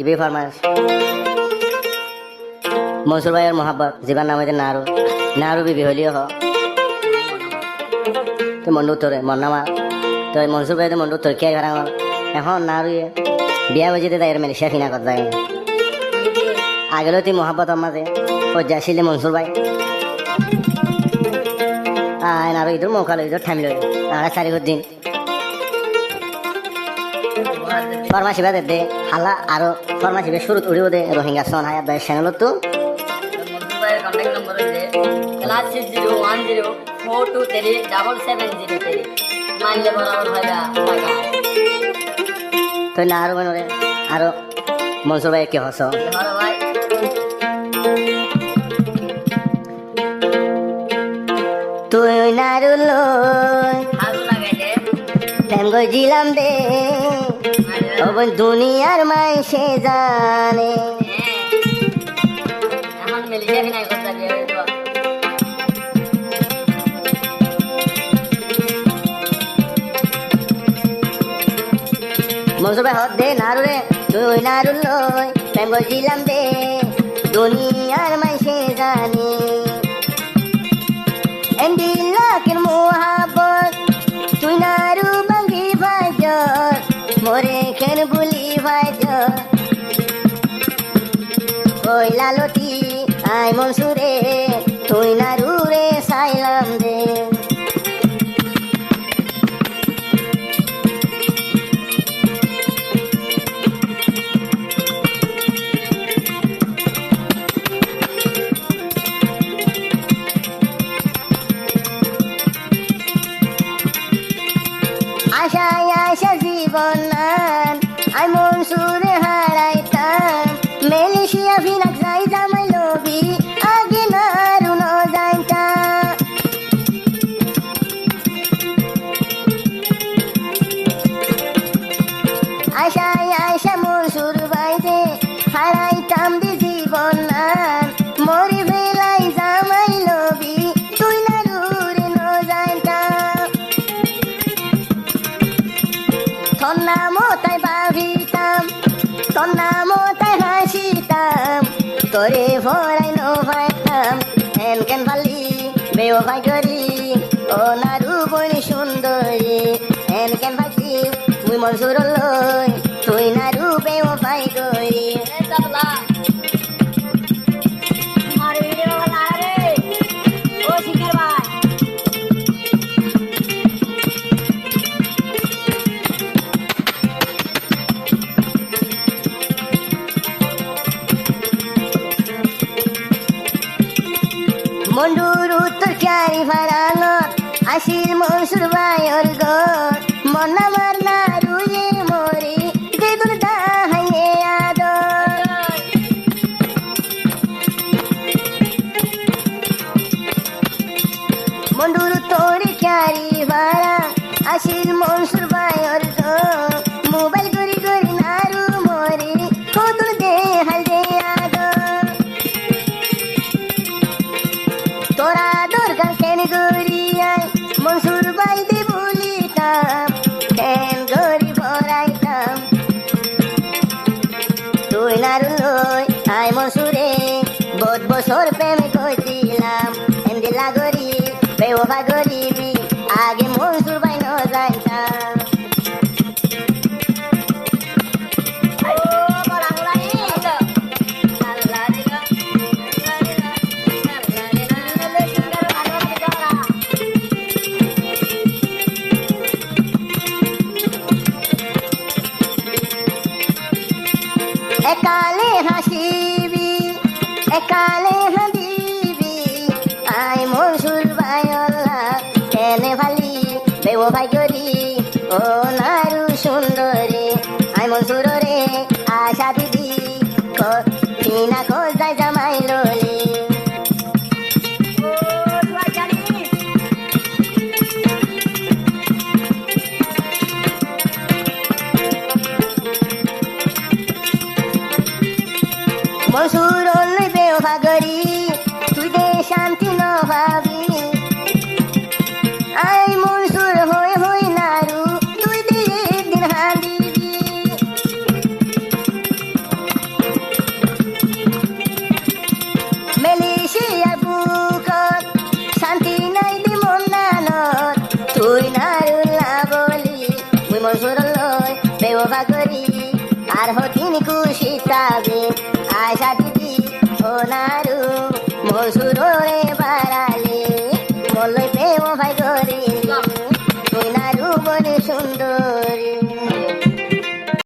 ইবে ফরমাস মনসুর ভাইয়ের মহাব্বত জীবার নাম হইতে নারু নারু বিবি হলিও হ তো মন্ডু উত্তরে মন্নামা তো মনসুর ভাই মন্ডু উত্তর কে ঘর এখন নারু বিয়া বাজিতে তাই মালয়েশিয়া ফিনা কর যায় আগেও তুই মহাব্বত মাঝে যাইছিলে মনসুর ভাই নারু ইদুর মৌকালো ইদুর থামিল আর 4 দিন ফরমাসি বাদে দে হালা আরো ফরমাসি বে শুরুত উড়িও দে রোহিঙ্গা সন হায়াত ভাই চ্যানেল তো কন্টাক্ট নম্বর হইছে +6010423773 মানলে বরাবর ভাইয়া টাকা তো না আরো মনে আরো মনসুর ভাই কে হস হলো ভাই তুই নারুল ভালো লাগাইছে প্রেম গজিলাম দে অবন দুনিয়ার মাইসে জানে এখন মালয়েশিয়া ফিনা কর যাবে মনসুর ভাই হদ দে নারু রে তুই নারুল প্রেম গজিলাম দে দুনিয়ার মাইসে জানে এন্ডিলাকের মোহাবত তুই নারু বাঙ্গি ভাইজর মোরে খেন বুলি ভাইজর ওই লালতি আই মনসুরে তুই নারু রে সাইলাম দে আশায় আশা জীবন আই মনসুরে হারাইতাম মালয়েশিয়া ফিনা যাই জামাই লবি আগে নারু ন যাইতা আশায় আশা মনসুর বাইতে হারাইতাম দি জীবন মরি বেলাই জামাই লবি তুই নারুরে ন যাইতা তোর নামও তাই ভাবিতাম তোর নামও তাই হাসিতাম তোরে ভরাই নো ভাইতাম হেন কেন ভালি বেও ভাই করি ও নারু বনি সুন্দরী হেন কেন ভাবছি মুই মনসুর লই তুই নারু বেও ভাই করি তাবলা আমার ভিডিও বানা রে ও শিকার ভাই মন্ডুর উত্তর চারি ফারাঙত আসির মনসুর ভাইয়ের ঘর মন আমার নারুয়ে মরি বেদুর দাহাইয়ে আদর মন্ডুর তোরে চারি ফারা আসির মনসুর ভাইয়ের ঘর মোবাইল করি করি নারু মরি কদুর দেহাল দে আদর তোরা দরকার কেন গড়িয়ায় মনসুর বাইতে বলিতাম কেন গড়ি ভরাইতাম তুই নারু লই আই মনসুরে বহুত বছর প্রেমে কইছিলাম এমদি লাগরি বেওফা গরিবি আগে মনসুর বাই ন যাইতাম একালে হাসিবি একালে হাদিবি আই মনসুর ভাইওয়ালা কেনে ভালি বেও ভাই করি ও নারু সুন্দরী আই মনসুর রে আশা দিদি কিনা খোঁজাই জামাই ললি মনসুর লই বেও ভাগরি তুই দে শান্তি ন ভাবি আই মনসুর হই হই নারু তুই দে দিন হাঁদিবি আর হতিন খুশি তাবে আশা দিদি ও নারু মসুর রে